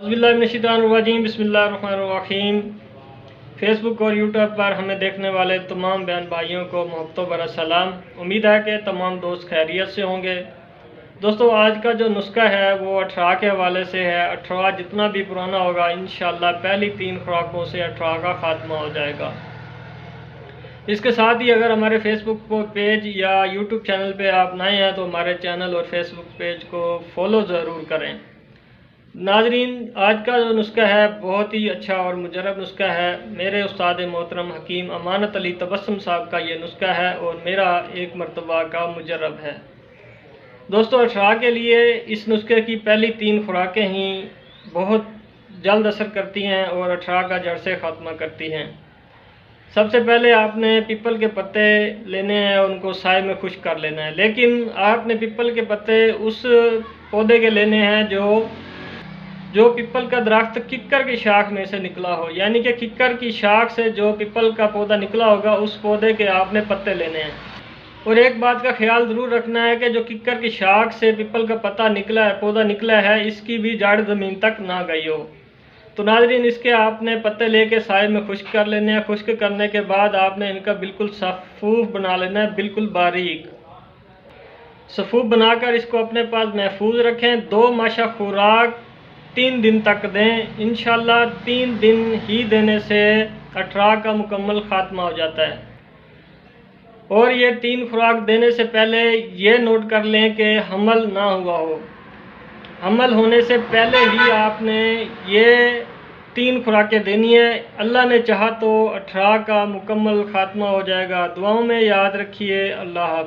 बिस्मिल्लाहिर्रहमानिर्रहीम। फेसबुक और यूट्यूब पर हमें देखने वाले तमाम बहन भाइयों को मोहब्बतों भरा सलाम। उम्मीद है कि तमाम दोस्त खैरियत से होंगे। दोस्तों, आज का जो नुस्खा है वो अठरा के हवाले से है। अठरा जितना भी पुराना होगा इंशाअल्लाह पहली 3 खुराकों से अठरा का खात्मा हो जाएगा। इसके साथ ही अगर हमारे फेसबुक पेज या यूट्यूब चैनल पे आप नए हैं तो हमारे चैनल और फेसबुक पेज को फॉलो ज़रूर करें। नाजरीन, आज का जो नुस्खा है बहुत ही अच्छा और मुजरब नुस्खा है। मेरे उस्ताद मोहतरम हकीम अमानत अली तबस्सुम साहब का ये नुस्खा है और मेरा एक मरतबा का मुजरब है। दोस्तों, अठरा के लिए इस नुस्खे की पहली 3 खुराकें ही बहुत जल्द असर करती हैं और अठरा का जड़ से ख़ात्मा करती हैं। सबसे पहले आपने पीपल के पत्ते लेने हैं और उनको साए में खुश्क कर लेना है। लेकिन आपने पीपल के पत्ते उस पौधे के लेने हैं जो पीपल का दरख्त किक्कर की शाख में से निकला हो, यानी कि किक्कर की शाख से जो पीपल का पौधा निकला होगा उस पौधे के आपने पत्ते लेने हैं। और एक बात का ख्याल ज़रूर रखना है कि जो किक्कर की शाख से पीपल का पौधा निकला है इसकी भी जड़ ज़मीन तक ना गई हो। तो नाज़रीन, इसके आपने पत्ते लेके साए में खुश्क कर लेने हैं। खुश्क करने के बाद आपने इनका बिल्कुल सफ़ूफ बना लेना है, बिल्कुल बारीक सफ़ूफ बनाकर इसको अपने पास महफूज रखें। 2 माशा खुराक 3 दिन तक दें। इंशाअल्लाह 3 दिन ही देने से अठरा का मुकम्मल खात्मा हो जाता है। और ये 3 खुराक देने से पहले ये नोट कर लें कि हमल ना हुआ हो। हमल होने से पहले ही आपने ये 3 खुराकें देनी है। अल्लाह ने चाहा तो अठरा का मुकम्मल खात्मा हो जाएगा। दुआओं में याद रखिए। अल्लाह हाफ़िज़।